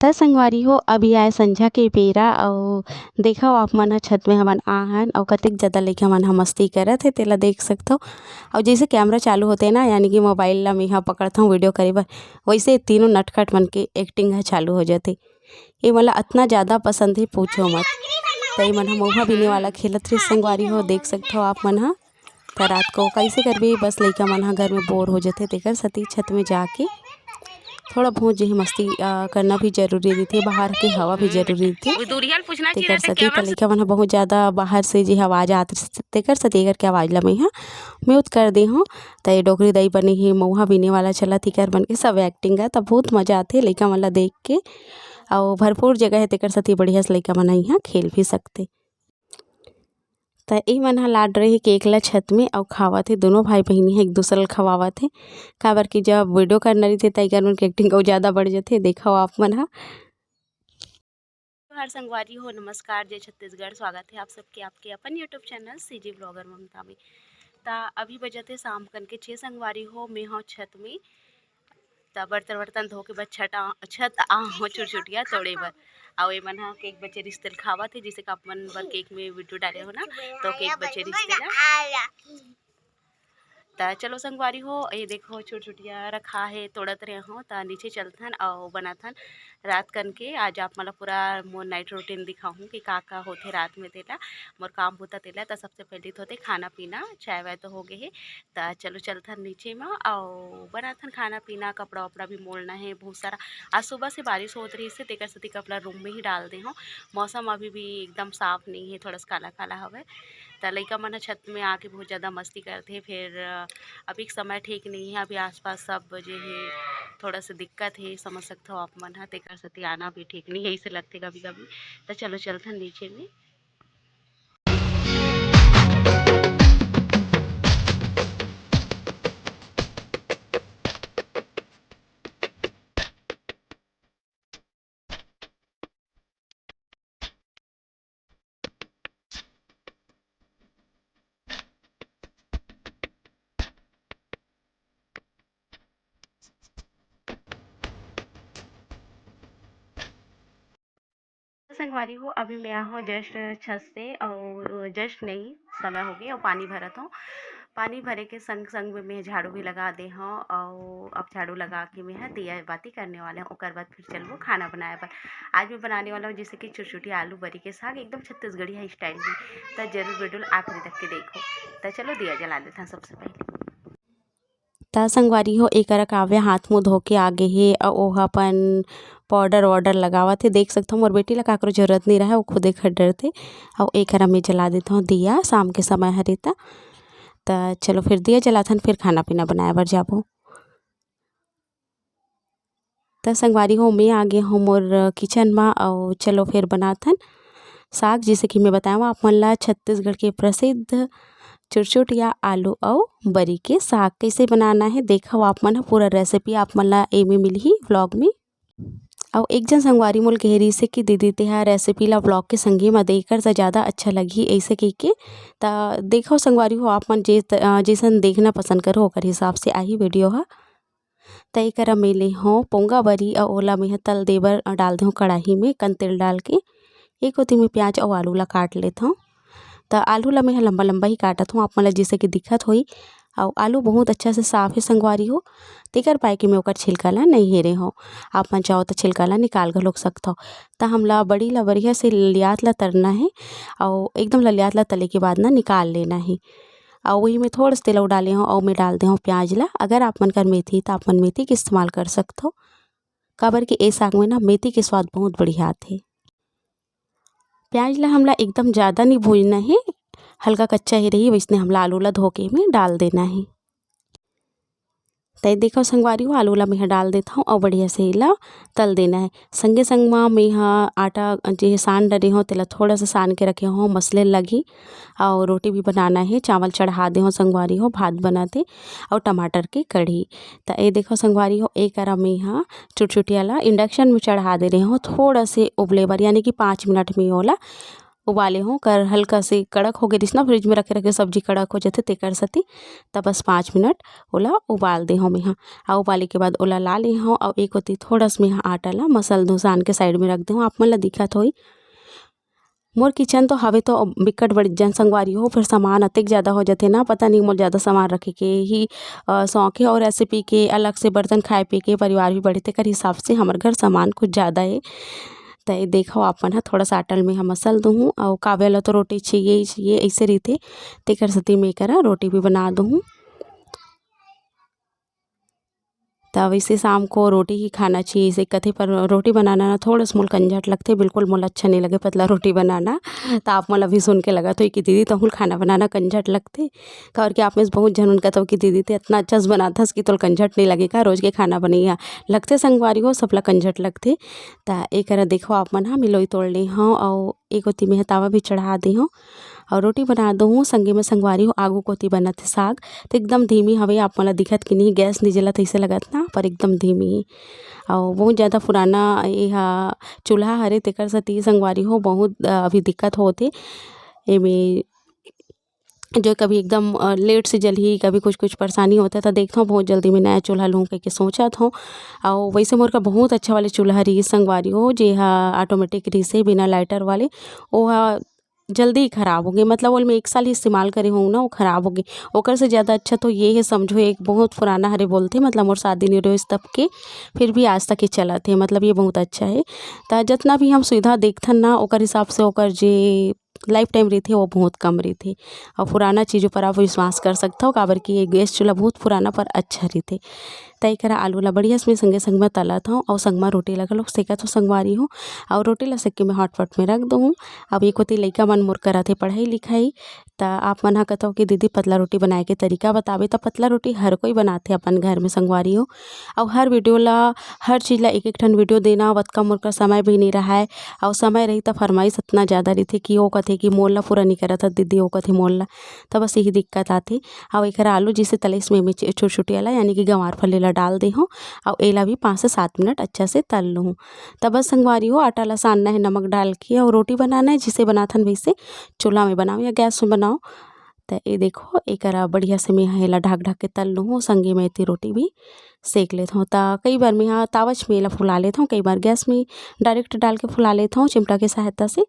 त संगवारी हो अभी आए संझा के बेरा अउ देखव आप मन ह छत में हमन आहन अउ कतेक ज़्यादा लइका मन ह मस्ती करत हे तेला देख सकथव। अउ जइसे कैमरा चालू होथे ना यानी कि मोबाइल ला मेंहा पकड़थव वीडियो करे बर वइसे तीनों नटखट मन के एक्टिंग ह चालू हो जाथे। ए मोला अतना ज़्यादा पसंद हे पूछो मत। त ए मन ह मउहा बिने वाला खेलत रहिस संगवारी हो देख सकथव आप मन ह। त रात को कइसे करबे बस लइका मन ह घर में बोर हो जाथे तेकर सेती छत में जाके थोड़ा बहुत जो है मस्ती करना भी ज़रूरी रहिथे, बाहर के हवा भी ज़रूरी रहिथे। तेकर सेती त लइका मन ह बहुत ज़्यादा बाहर से जे आवाज़ आत रहिस तेकर सेती एकर के आवाज़ ला मेंहा म्यूट कर दे हूँ। त ए डोकरी दई बने हे मउहा बिने वाला चलत एकर मन के सब एक्टिंग त बहुत मज़ा आथे लइका मन ला देख के। अउ भरपूर जगह हे तेकर सेती बढ़िया से लइका मन ह इहाँ खेल भी सकथे। त ए मन ह लाड रहे केक ला छत में अउ खावत हे दोनों भाई बहिनी ह एक दूसरे ला खवावत हे। काबर की जब वीडियो करना रहिथे त एकर मन के एक्टिंग अउ ज़्यादा बढ़ जाथे देखव आप मन ह। हर संगवारी हो नमस्कार जय छत्तीसगढ़ स्वागत है आप सबके आपके अपन यूट्यूब चैनल सीजी ब्लॉगर ममता में। ता अभी बजते शाम कन के 6 संगवारी हो मैं हूँ छत में त बर्तन वर्तन धो के बस छत हो छुटछुटिया तोड़े बर अउ ए मन ह केक बच्चे रिश्ते खावत हे जिसे आप मन बर केक में वीडियो डाले हो ना तो केक बच्चे रिश्ते ला ता चलो संगवारी हो ये देखो छोट छोटिया रखा है तोड़त रहे हो ता नीचे चलथन और बनाथन रात कन के आज आप मला पूरा मोर नाइट रूटीन दिखाऊँ कि का होथे रात में तेला मोर काम होता तेला। तो सबसे पहले तो होते खाना पीना चाय वाय तो हो गए है ता चलो चलथन नीचे में और बनाथन खाना पीना कपड़ा वपड़ा भी मोड़ना है बहुत सारा। आज सुबह से बारिश होत रही से तेकर सेती कपड़ा रूम में ही डाल दे हूँ। मौसम अभी भी एकदम साफ नहीं है थोड़ा सा काला काला हवे। त लइका मन छत में आके बहुत ज़्यादा मस्ती करते फिर अभी समय ठीक नहीं है अभी आसपास सब जो है थोड़ा सा दिक्कत है समझ सकते हो आप मन ह तेकर सेती आना भी ठीक नहीं है ऐसे लगते कभी कभी। तो चलो चलथन नीचे में। संगवारी हो अभी मैं हूँ जस्ट छत से और जस्ट नहीं समय हो गई और पानी भरत हूँ। पानी भरे के संग संग में मैं झाड़ू भी लगा दे हूँ और अब झाड़ू लगा के मैं दिया बाती करने वाले हूँ ओकर बाद फिर चलूँ खाना बनाए पर। आज मैं बनाने वाला हूँ जैसे कि छोटी आलू बरी के साग एकदम छत्तीसगढ़िया स्टाइल में। तो जरूर वीडियो आखिरी तक के देखो। तो चलो दिया जला देते हैं सबसे पहले। त संगवारी हो एकरा काव्य हाथ मुँह धो के आगे हे अउ ओहा अपन पाउडर वाउडर लगावत हे देख सकथव मोर बेटी ला काकरो जरूरत नहीं रहे वो खुदे खट डरथे। अउ एकरा में जला देत हूँ दिया शाम के समय हरे त चलो फिर दिया जलाथन फिर खाना पीना बनाए बर जाबो। त संगवारी हो मैं आगे हूँ मोर किचन में अउ चलो फिर बनाथन साग जैसे कि मैं बताऊँ आप मन ला छत्तीसगढ़ के प्रसिद्ध चुरचुटिया आलू अउ बरी के साग कैसे बनाना है देखो आप मन पूरा रेसिपी आप मन ला एमे मिलही व्लॉग में। अउ एक जन संगवारी मोल कहे रहिस कि दीदी तेहा रेसिपी ला व्लॉग के संगे म देकर त ज़्यादा अच्छा लगही ऐसे कहिके। त देखो संगवारी हो आप मन जैसन देखना पसंद करो ओकर हिसाब से आही वीडियो ह। त एकरा में ले हूँ पोंगा बरी अउ ओला में तल देबर डाल देहूँ कढ़ाई में कन तेल डाल के एक होती में प्याज अउ आलू ला काट लेत हूँ। त आलू ला मैं लंबा लंबा ही काटत हूँ आप मन ला जैसे कि दिक्कत होई। अउ आलू बहुत अच्छा से साफ है संगवारी हो तेकर पाए कि मैं ओकर छिलका ला नहीं हेरे हूँ। आप मन चाहो तो छिलका ला निकाल घलोक सकथव। त हमला बड़ी ला बढ़िया से ललियात ला तरना है अउ एकदम ललियात ला तले के बाद ना निकाल लेना है। अउ वही में थोड़ा सा तेल अउ डाले हूँ अउ मैं डाल दे हूँ प्याज ला अगर आप मन कर मेथी त आप मन मेथी के इस्तेमाल कर सकथव। काबर कि ए साग में ना मेथी के स्वाद बहुत बढ़िया आथे। प्याज ला हमला एकदम ज़्यादा नहीं भूनना है हल्का कच्चा ही रही वैसने हमला आलू ला धो के में डाल देना है। त देखो संगवारी हो आलू ला मैं डाल देता हूँ और बढ़िया से ला तल देना है। संगे संग में मैं आटा जे सान डरे हूँ तेला थोड़ा सा सान के रखे हूँ मसले लगी और रोटी भी बनाना है चावल चढ़ा दे हूँ संगवारी हो भात बनाते और टमाटर की कढ़ी। त ये देखो संगवारी हो एक करा मैं चुटचुटिया ला इंडक्शन में चढ़ा दे रही हूँ थोड़ा से उबले बर यानी कि 5 मिनट में ओला उबाले हों कर हल्का से कड़क हो गए ना, फ्रिज में रखे रखे सब्जी कड़क हो जाते तेकर सती तब बस 5 मिनट ओला उबाल दे हूँ मैं। और उबाले के बाद ओला ला ले हूँ और एक होती थोड़ा सा मैं आटा ला मसल दूँ सान के साइड में रख दूँ। आप मन ला दिखत होई मोर किचन तो हवे तो बिकट बड़ी जन संगवारी हो, फिर सामान अतेक ज़्यादा हो जाते ना, पता नहीं मोर ज़्यादा सामान रखे के ही शौक है और रेसिपी के अलग से बर्तन खाए पी के परिवार भी बढ़े तेकर हिसाब से हमार घर सामान कुछ ज़्यादा है। तो ये देखो आपन ह थोड़ा सा आटल में हम मसल दूँ और कावेला तो रोटी चाहिए ही चाहिए ऐसे रीते तेकर सती में करा रोटी भी बना दूँ। तब इसे शाम को रोटी ही खाना चाहिए इसे कथे पर रोटी बनाना ना थोड़ा सा मोल कंझट लगते, बिल्कुल मोल अच्छा नहीं लगे पतला रोटी बनाना। तो आप मोला भी सुन के लगा तो कि दीदी तहुल खाना बनाना कंझट लगते और कि आप में से बहुत जन उनका तो कि दीदी ते इतना अच्छा से बनाता कि तो कंझट नहीं लगेगा, रोज के खाना बनैया लगते संगवारी हो सबला कंझट लगते। तो एक देखो आप मन हाँ मिलोई तोड़ ली हूँ और एक होती में तावा भी चढ़ा दी हूँ और रोटी बना दूँ संगे में संगवारी हो। आगू कोती बनत है साग तो एकदम धीमी हवे आप मोला दिखत कि नहीं, गैस नहीं जलत ऐसे लगत ना, पर एकदम धीमी और बहुत ज़्यादा पुराना यह चूल्हा हरे तेकर सती संगवारी हो बहुत अभी दिक्कत होते एमे जो कभी एकदम लेट से जली कभी कुछ कुछ परेशानी होता है। तो देखता हूँ बहुत जल्दी में नया चूल्हा लूँ कह के सोचा था। और वैसे मोर का बहुत अच्छा वाले चूल्हा रही संगवारी हो जे ऑटोमेटिक रही से बिना लाइटर वाले वो जल्दी ही ख़राब हो गए, मतलब वो मैं 1 साल ही इस्तेमाल करे हूँ ना वो ख़राब हो गई। ओकर से ज़्यादा अच्छा तो ये है समझो एक बहुत पुराना हरे बोलते मतलब मोर शादी नहीं रहे तब के फिर भी आज तक ही चला थे, मतलब ये बहुत अच्छा है। तो जितना भी हम सुविधा देखथन ना ओकर हिसाब से ओकर जे लाइफ टाइम रही थी वो बहुत कम रही थी। और पुराना चीज़ों पर आप विश्वास कर सकते हो काबर कि ये गैस चूल्हा बहुत पुराना पर अच्छा रही थे। तय करा आलू ला बढ़िया से संगे संग में तला था और संग में रोटी लगा लोग सेका तो संगवारी हो और रोटी ला सेक के मैं हॉटपॉट में रख दूँ। अब एक होती लइका मन मोर करा थे पढ़ाई लिखाई तो आप मन कहता हो कि दीदी पतला रोटी बनाए के तरीका बतावे, तो पतला रोटी हर कोई बनाते अपन घर में संगवारी हो। और हर वीडियो ला हर चीज़ ला एक ठन वीडियो देना वतका मोर का समय भी नहीं रहा है और समय रही तो फरमाइश इतना ज़्यादा रही थी कि वो कथे कि मोल ला पूरा नहीं करा था दीदी वो कथे मोल ला, तो बस यही दिक्कत आती। और एक आलू जिसे तलेस में छोटी छोटी वाला यानी कि गंवार फली ला डाल दे हूँ और एला भी 5 से 7 मिनट अच्छा से तल लूँ। तब बस संगवारी हो आटा ला सानना है नमक डाल के और रोटी बनाना है जिसे बनाथन वैसे चूल्हा में बनाओ या गैस में बनाओ। तो ये देखो एक बढ़िया से मैं हेला ढक ढक के तल लूँ संगे में इतनी रोटी भी सेक लेता हूँ। तो कई बार मैं यहाँ तावच में ला फुला लेता हूँ, कई बार गैस में डायरेक्ट डाल के फुला लेता हूँ चिमटा की सहायता से।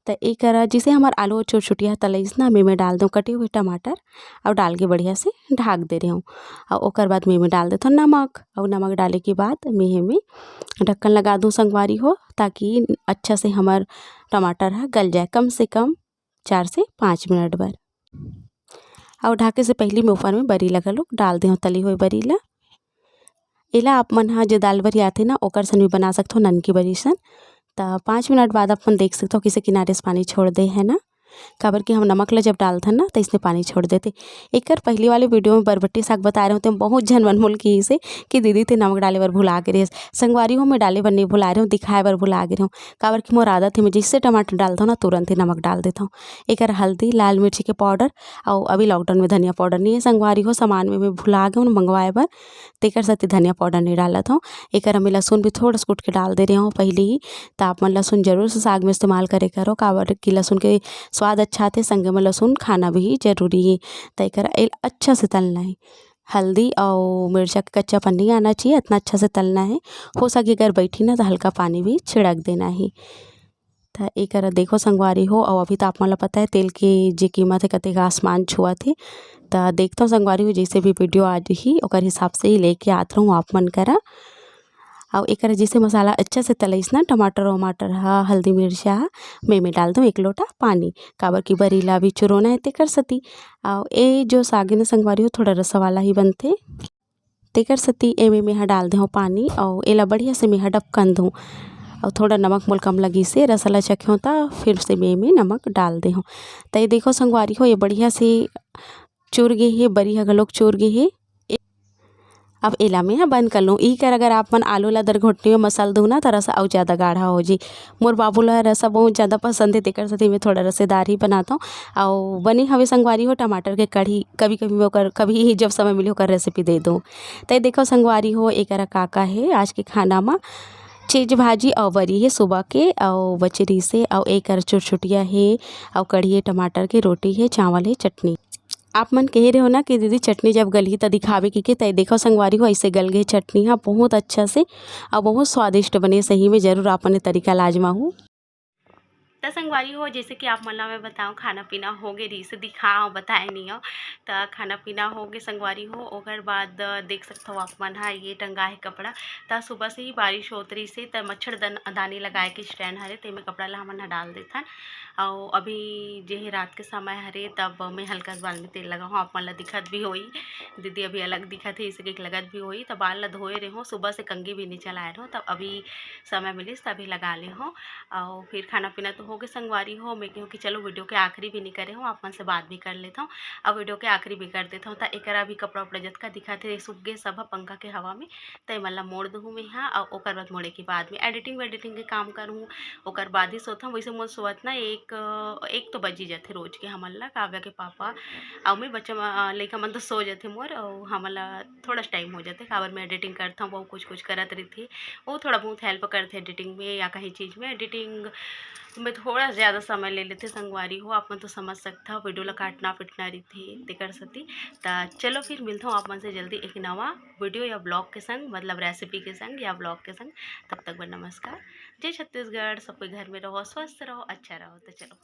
तो एक जिसे हमार आलू छोट छोटिया तलईस ना मैं डाल दूँ कटे हुए टमाटर और डाल के बढ़िया से ढक दे रही हूँ। और ओकर बाद मैं डाल देता हूँ नमक और नमक डाले के बाद मैं में ढक्कन लगा दूँ संगवारी हो ताकि अच्छा से हमार टमाटर है गल जाए कम से कम 4 से 5 मिनट भर। और ढाके से पहले मैं ऊपर में बरी लगा लो डाल दे तली हुई बरी ला एला आप मन हाँ जो दाल बरी आते ना ओकर सन भी बना सकते हो ननकी बरी सन। तो 5 मिनट बाद अपन देख सकते हो किसी किनारे से पानी छोड़ दे है ना, काबर कि हम नमक ला जब डालते ना तो इसने पानी छोड़ देते। एक पहली वाले वीडियो में बरबट्टी साग बता रहे होते बहुत जन मनमूल की इसे कि दीदी ते नमक डाले बर भुला के रहे संगवारी हो मैं डाले बर नहीं भुला रही हूँ दिखाए बर भुला गे रही हूँ, काबर की मोर आदत है मैं जिससे टमाटर डालता हूँ ना तुरंत ही नमक डाल देता हूँ। एक हल्दी लाल मिर्ची के पाउडर और अभी लॉकडाउन में धनिया पाउडर नहीं है संगवारी हो सामान में मैं भुला गए मंगवाए बर तेकर साथ धनिया पाउडर नहीं डाला था। एक मैं लहसुन भी थोड़ा सा कूट के डाल दे रही हूँ पहले ही। तो आप मन लहसुन जरूर से साग में इस्तेमाल करे करो काबर की लहसुन के स्वाद अच्छा आते संगे में लहसुन खाना भी जरूरी है। तय कर अच्छा से तलना है, हल्दी और मिर्चा का कच्चापन नहीं आना चाहिए, इतना अच्छा से तलना है। हो सके अगर बैठी ना तो हल्का पानी भी छिड़क देना है। तो एक देखो संगवारी हो और अभी तो आप मन पता है तेल की जी कीमत है कते का आसमान छुआ थे। तो देखता हूँ संगवारी हो जैसे भी वीडियो आज ही और हिसाब से ही लेके आता हूँ आप मन करा। और एक जैसे मसाला अच्छा से तलईस ना टमाटर वमाटर हल्दी मिर्चा मैं डाल दूँ 1 लोटा पानी काबर की बरीला भी चुरोना है तेकर सती। और ये जो सागे न संगवारी हो थोड़ा रसा वाला ही बनते तेकर सती एमे में डाल दूँ पानी और एला बढ़िया से मैं डबकन दूँ और थोड़ा नमक मोल कम लगी से रसला चखे होता फिर से मैं में नमक डाल दे हूँ। तो ये देखो संगवारी हो ये बढ़िया से चूर गए है बरी लोग चूर गए है। अब एला में बंद कर लूँ ई कर अगर आप मन आलू ला दर घोटनी में मसल दूँ ना तो रसा और ज़्यादा गाढ़ा हो जी। मोर बाबू ला रसा बहुत ज़्यादा पसंद है तेकर साथ मैं थोड़ा रसेदार ही बनाता हूँ। और बनी हवे संगवारी हो टमाटर के कढ़ी कभी कभी मैं कभी ही जब समय मिले होकर रेसिपी दे दूँ। तो देखो संगवारी हो एक काका है आज के खाना में चीज भाजी अउ बरी हे सुबह के अउ बचे रहिस हे अउ एक चुरचुटिया हे अउ कढ़ी टमाटर के रोटी हे चावल हे चटनी। आप मन कह रहे हो ना कि दीदी चटनी जब गलही त दिखावे के त देखो संगवारी हो ऐसे गल गई चटनी हा बहुत अच्छा से और बहुत स्वादिष्ट बने। सही में जरूर आप मन तरीका लाजमाहू। त संगवारी हो जैसे कि आप मन ला मैं बताऊँ खाना पीना हो गे रही से दिखाओ बताए नहीं हो त खाना पीना हो गे संगवारी हो। ओकर बाद देख सकते हो आप मन हा ये टंगा है कपड़ा त सुबह से ही बारिश होत रही से त मच्छरदानी लगाए के स्टैंड हरे तेमे कपड़ा ला हमन हा डाल देथन। और अभी जे है रात के समय हरे तब मैं हल्का सा बाल में तेल लगाऊँ आप मन ला दिखत भी होई। दीदी अभी अलग दिखत है इसे के लगत भी होई तब बाल ला धोए रहे हो सुबह से कंघी भी नहीं चलाए रहो तब अभी समय मिलिस तभी लगा ले हो। और फिर खाना पीना तो हो गए संगवारी हो। मैं कहूँ कि चलो वीडियो के आखिरी भी नहीं करे हो आप मन से बात भी कर लेता हूँ अब वीडियो के आखिरी भी कर देता हूँ। त एकरा भी कपड़ा उपड़ा जतका दिखत है सूख गे सब पंखा के हवा में त एमन ला मोड़ दूँ मैं यहाँ और ओकर बाद मोड़े के बाद में एडिटिंग वेडिटिंग के काम करूँ ओकर बाद ही सोता हूँ। वैसे मोर सोवत ना एक तो बजी जाते रोज के हमन ला काव्या के पापा और मैं बच्चा लइका मन तो सो जाते मोर और हमन ला थोड़ा टाइम हो जाते काबर मैं एडिटिंग करता हूँ वो कुछ करत रही थी वो थोड़ा बहुत हेल्प करते एडिटिंग में या कहीं चीज़ में एडिटिंग में थोड़ा ज़्यादा समय ले लेते संगवारी हो। आप मन तो समझ सकता हो वीडियो ला काटना पिटना रही थी तेकर सती त चलो फिर मिलता हूँ आप मन से जल्दी एक नवा वीडियो या ब्लॉग के संग मतलब रेसिपी के संग या ब्लॉग के संग। तब तक बर नमस्कार। जय छत्तीसगढ़। सब कोई घर में रहो स्वस्थ रहो अच्छा रहो। तो चलो।